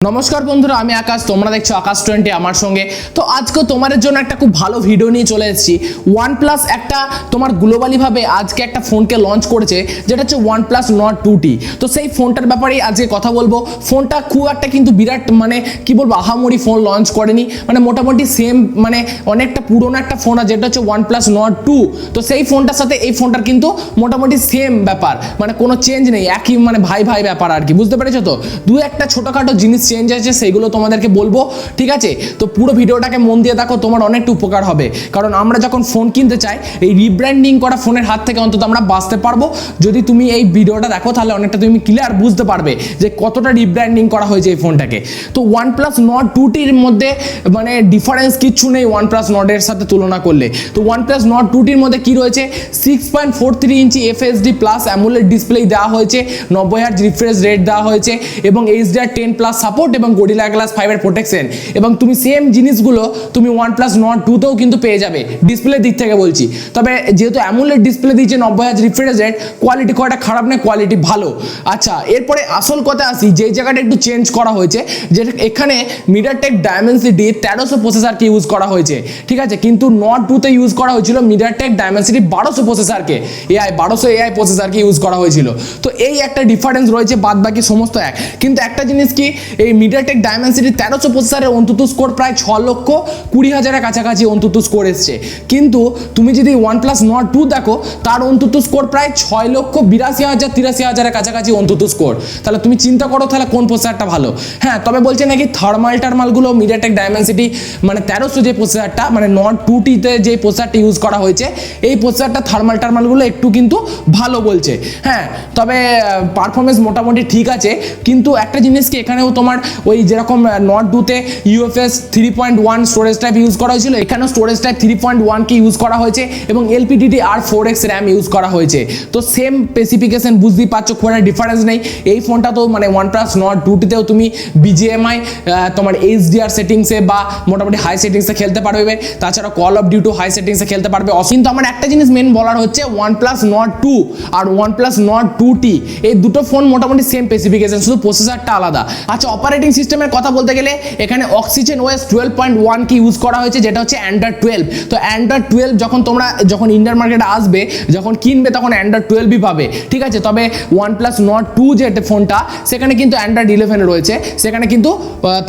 নমস্কার বন্ধুরা, আমি আকাশ, তোমরা দেখছো আকাশ 20 আমার সঙ্গে। তো আজকে তোমাদের জন্য একটা খুব ভালো ভিডিও নিয়ে চলে এসেছি। OnePlus একটা তোমার গ্লোবালি ভাবে আজকে একটা ফোনকে লঞ্চ করেছে, যেটা হচ্ছে OnePlus Nord 2T। তো সেই ফোনটার ব্যাপারেই আজকে কথা বলবো। ফোনটা খুব একটা কিন্তু বিরাট মানে কি বলবো আহামরি ফোন লঞ্চ করেনি, মানে মোটামুটি সেম মানে অনেকটা পুরোনো একটা ফোন আছে, যেটা হচ্ছে OnePlus Nord 2। তো সেই ফোনটার সাথে এই ফোনটার কিন্তু মোটামুটি সেম ব্যাপার, মানে কোনো চেঞ্জ নেই, একই মানে ভাই ভাই ব্যাপার আর কি, বুঝতে পেরেছো? তো দু একটা ছোটোখাটো জিনিস চেঞ্জ আছে, সেগুলো তোমাদেরকে বলবো, ঠিক আছে? তো পুরো ভিডিওটাকে মন দিয়ে দেখো, তোমার অনেকটা উপকার হবে। কারণ আমরা যখন ফোন কিনতে চাই, এই রিব্র্যান্ডিং করা ফোনের হাত থেকে অন্তত আমরা বাঁচতে পারবো। যদি তুমি এই ভিডিওটা দেখো, তাহলে অনেকটা তুমি ক্লিয়ার বুঝতে পারবে যে কতটা রিব্র্যান্ডিং করা হয়েছে এই ফোনটাকে। তো OnePlus Nord 2Tর মধ্যে মানে ডিফারেন্স কিচ্ছু নেই OnePlus Nord এর সাথে তুলনা করলে। তো OnePlus Nord 2Tর মধ্যে কি রয়েছে, 6.43 ইঞ্চি FHD প্লাস অ্যামোলেড ডিসপ্লে দেওয়া হয়েছে, 90 হার্জ রিফ্রেশ রেট দেওয়া হয়েছে, এবং HDR10+ সাপোর্ট এবং Gorilla Glass 5 এর প্রোটেকশন। এবং তুমি সেম জিনিসগুলো তুমি OnePlus Nord 2 তেও কিন্তু পেয়ে যাবে, ডিসপ্লের দিক থেকে বলছি। তবে যেহেতু অ্যামোলেড ডিসপ্লে দিয়েছে, 90 হার্জ রিফ্রেশ রেট, কোয়ালিটি খুব একটা খারাপ নয়, কোয়ালিটি ভালো। আচ্ছা, এরপরে আসল কথা আসি, যে জায়গাটা একটু চেঞ্জ করা হয়েছে, যে এখানে MediaTek Dimensity 1300 প্রসেসরকে ইউজ করা হয়েছে, ঠিক আছে? কিন্তু Nord 2 তে ইউজ করা হয়েছিল MediaTek Dimensity 1200 প্রসেসরকে, AI প্রসেসরকে ইউজ করা হয়েছিল। তো এই একটা ডিফারেন্স রয়েছে, বাদ বাকি সমস্ত এক। কিন্তু একটা জিনিস কি, এই MediaTek Dimensity 1300 প্রসেসরের অন্তত স্কোর প্রায় 6,20,000-এর কাছাকাছি অন্তত স্কোর এসছে। কিন্তু তুমি যদি OnePlus Nord 2 দেখো, তার অন্তত স্কোর প্রায় 6,82,000-83,000-এর কাছাকাছি অন্তত স্কোর। তাহলে তুমি চিন্তা করো, তাহলে কোন প্রসেসরটা ভালো? হ্যাঁ, তবে বলছে নাকি থার্মালগুলো MediaTek Dimensity মানে 1300 যে প্রসেসরটা, মানে Nord 2T তে যে প্রসেসরটা ইউজ করা হয়েছে, এই প্রসেসরটা থার্মালগুলো একটু কিন্তু ভালো বলছে। হ্যাঁ, তবে পারফরমেন্স মোটামুটি ঠিক আছে। কিন্তু একটা জিনিস কি, এখানেও তোমার ওই যেরকম Nord 2 তে UFS 3.1 স্টোরেজ টাইপ ইউজ করা হয়েছিল, এখানেও স্টোরেজ টাইপ 3.1 কে ইউজ করা হয়েছে, এবং LPDDR4X RAM ইউজ করা হয়েছে। তো সেম স্পেসিফিকেশন, বুঝতেই পারছো, খুব একটা ডিফারেন্স নেই। এই ফোনটা তো মানে OnePlus Nord 2T তেও তুমি BGMI তোমার HDR সেটিংসে বা মোটামুটি হাই সেটিংসে খেলতে পারবে, তাছাড়া কল অফ ডিউটি হাই সেটিংসে খেলতে পারবে। কিন্তু আমার একটা জিনিস মেন বলার হচ্ছে, OnePlus Nord 2 আর OnePlus Nord 2T এই দুটো ফোন মোটামুটি সেম স্পেসিফিকেশন, শুধু প্রসেসরটা আলাদা। আচ্ছা, অপারেটিং সিস্টেমের কথা বলতে গেলে এখানে OxygenOS 12.1 কে ইউজ করা হয়েছে, যেটা হচ্ছে Android 12। তো Android 12 যখন ইন্ডিয়ান মার্কেটে আসবে, যখন কিনবে, তখন Android 12ই পাবে, ঠিক আছে? তবে OnePlus Nord 2 যে ফোনটা, সেখানে কিন্তু Android 11 রয়েছে, সেখানে কিন্তু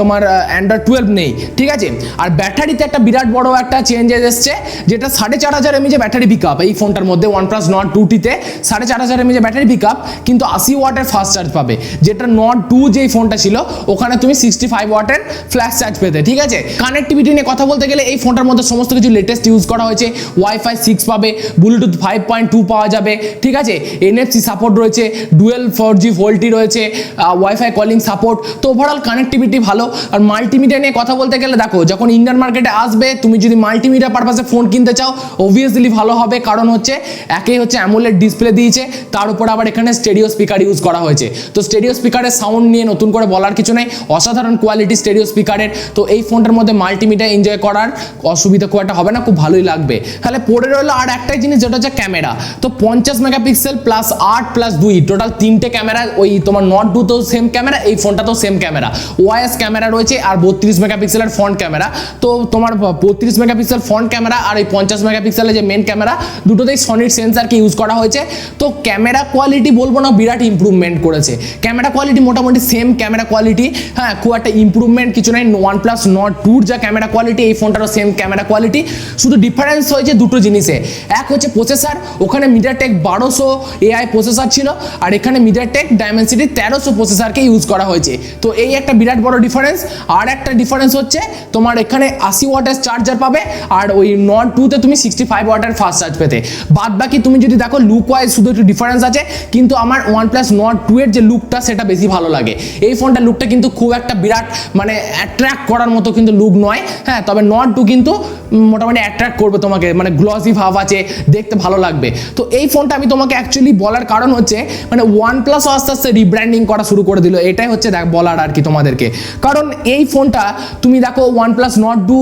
তোমার Android 12 নেই, ঠিক আছে? আর ব্যাটারিতে একটা বিরাট বড় একটা চেঞ্জেস এসছে, যেটা 4500 mAh ব্যাটারি পিকআপ এই ফোনটার মধ্যে। OnePlus Nord 2T তে 4500 mAh ব্যাটারি পিকআপ, কিন্তু 80 ওয়াটের ফাস্ট চার্জ পাবে, যেটা Nord 2 যেই ফোনটা ছিল, ওখানে তুমি 65 ওয়াটের ফ্ল্যাশ চার্জ পেতে, ঠিক আছে? কানেক্টিভিটি নিয়ে কথা বলতে গেলে এই ফোনটার মধ্যে সমস্ত কিছু লেটেস্ট ইউজ করা হয়েছে। Wi-Fi 6 পাবে, Bluetooth 5.2 পাওয়া যাবে, ঠিক আছে? NFC সাপোর্ট রয়েছে, ডুয়েল 4G ভোল্টি রয়েছে, Wi-Fi কলিং সাপোর্ট। তো ওভারঅল কানেক্টিভিটি ভালো। আর মাল্টিমিডিয়া নিয়ে কথা বলতে গেলে, দেখো, যখন ইন্ডিয়ান মার্কেটে আসবে, তুমি যদি মাল্টিমিডিয়া পারপাসে ফোন কিনতে চাও, অবভিয়াসলি ভালো হবে। কারণ হচ্ছে একেই হচ্ছে অ্যামোলেড ডিসপ্লে দিয়েছে, তার উপর আবার এখানে স্টেরিও স্পিকার ইউজ করা হয়েছে। তো স্টেরিও স্পিকারের সাউন্ড নিয়ে নতুন করে বলার কিছু নেই, অসাধারণ কোয়ালিটি স্টেরিও স্পিকারের। তো এই ফোনটার মধ্যে মাল্টিমিডিয়া এনজয় করার অসুবিধা খুব একটা হবে না, খুব ভালোই লাগবে। তাহলে পড়ে রইলো আর একটাই জিনিস, যেটা হচ্ছে ক্যামেরা। তো 50 মেগাপিক্সেল প্লাস 8 প্লাস 2 টোটাল 3টে ক্যামেরা। ওই তোমার Nord 2 তেও সেম ক্যামেরা, এই ফোনটাতেও সেম ক্যামেরা। OIS ক্যামেরা রয়েছে, আর 32 মেগাপিক্সেলের ফ্রন্ট ক্যামেরা। তো তোমার 32 মেগাপিক্সেল ফ্রন্ট ক্যামেরা আর এই 50 মেগাপিক্সেলের যে মেন ক্যামেরা, দুটোতেই সনির সেন্সারকে ইউজ করা হয়েছে। তো ক্যামেরা কোয়ালিটি বলবো না বিরাট ইমপ্রুভমেন্ট করেছে, ক্যামেরা কোয়ালিটি মোটামুটি সেম ক্যামেরা কোয়ালিটি। হ্যাঁ, খুব একটা ইমপ্রুভমেন্ট কিছু নাই। OnePlus Nord 2 যা ক্যামেরা কোয়ালিটি, এই ফোনটারও সেম ক্যামেরা কোয়ালিটি, শুধু ডিফারেন্স হয়েছে দুটো জিনিসে। এক হচ্ছে প্রসেসর, ওখানে MediaTek 1200 AI প্রসেসর ছিল, আর এখানে MediaTek Dimensity 1300 প্রসেসরকে ইউজ করা হয়েছে। তো এই একটা বিরাট বড় ডিফারেন্স। আর একটা ডিফারেন্স হচ্ছে তোমার এখানে 80 ওয়াটের চার্জার পাবে, আর ওই Nord 2 তে তুমি 65 ওয়াটের ফাস্ট চার্জ পেতে। বাদ বাকি তুমি যদি দেখো, লুক ওয়াইজ শুধু একটু ডিফারেন্স আছে, কিন্তু আমার OnePlus Nord 2 এর যে লুকটা, সেটা বেশি ভালো লাগে। এই ফোনটার লুকটা কিন্তু খুব একটা বিরাট মানে অ্যাট্রাক্ট করার মতো কিন্তু লুক নয়। হ্যাঁ, তবে Nord 2 কিন্তু মোটামুটি অ্যাট্রাক্ট করবে তোমাকে, মানে গ্লসি ভাব আছে, দেখতে ভালো লাগবে। তো এই ফোনটা আমি তোমাকে অ্যাকচুয়ালি বলার কারণ হচ্ছে, মানে OnePlus আস্তে আস্তে রিব্র্যান্ডিং করা শুরু করে দিল, এটাই হচ্ছে বলার আর কি তোমাদেরকে। কারণ এই ফোনটা তুমি দেখো, OnePlus Nord 2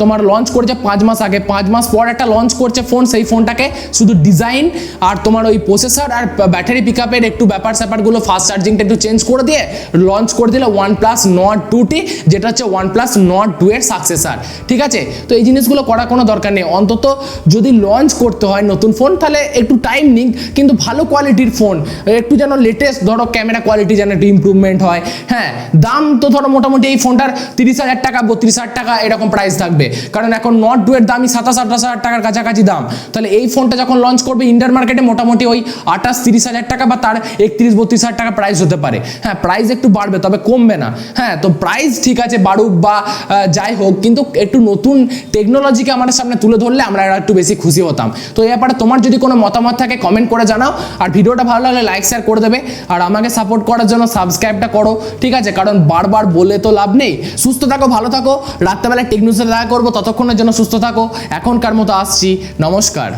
তোমার লঞ্চ করেছে 5 মাস আগে, 5 মাস পর একটা লঞ্চ করছে ফোন, সেই ফোনটাকে শুধু ডিজাইন আর তোমার ওই প্রসেসর আর ব্যাটারি পিকআপের একটু ব্যাপারগুলো, ফাস্ট চার্জিংটা একটু চেঞ্জ করে দিয়ে লঞ্চ করে করে দিল OnePlus Nord 2T, যেটা হচ্ছে OnePlus Nord 2 এর সাকসেসর। ঠিক আছে, তো এই জিনিসগুলো করার কোনো দরকার নেই। অন্তত যদি লঞ্চ করতে হয় নতুন ফোন তাহলে একটু টাইম নিন, কিন্তু ভালো কোয়ালিটির ফোন, একটু যেন লেটেস্ট, ধরো ক্যামেরা কোয়ালিটি যেন একটু ইমপ্রুভমেন্ট হয়। হ্যাঁ, দাম তো ধরো মোটামুটি এই ফোনটার 30,000 টাকা 32,000 টাকা এরকম প্রাইস থাকবে, কারণ এখন Nord 2 এর দামই 27-28,000 টাকার কাছাকাছি দাম। তাহলে এই ফোনটা যখন লঞ্চ করবে ইন্ডিয়ান মার্কেটে মোটামুটি ওই 28-30,000 টাকা বা তার 31-32,000 টাকা প্রাইস হতে পারে। হ্যাঁ, প্রাইস একটু বাড়বে তবে কমবে না। হ্যাঁ, তো প্রাইস ঠিক আছে বাড়ুক বা যাই হোক, কিন্তু একটু নতুন টেকনোলজিকে আমাদের সামনে তুলে ধরলে আমরা একটু বেশি খুশি হতাম। তো এই ব্যাপারে তোমার যদি কোনো মতামত থাকে কমেন্ট করে জানাও, আর ভিডিওটা ভালো লাগলে লাইক শেয়ার করে দেবে, আর আমাকে সাপোর্ট করার জন্য সাবস্ক্রাইবটা করো। ঠিক আছে, কারণ বারবার বলে তো লাভ নেই। সুস্থ থাকো, ভালো থাকো, রাত্রেবেলায় টেকনিউজে দেখা করবো, ততক্ষণের জন্য সুস্থ থাকো। এখনকার মতো আসছি, নমস্কার।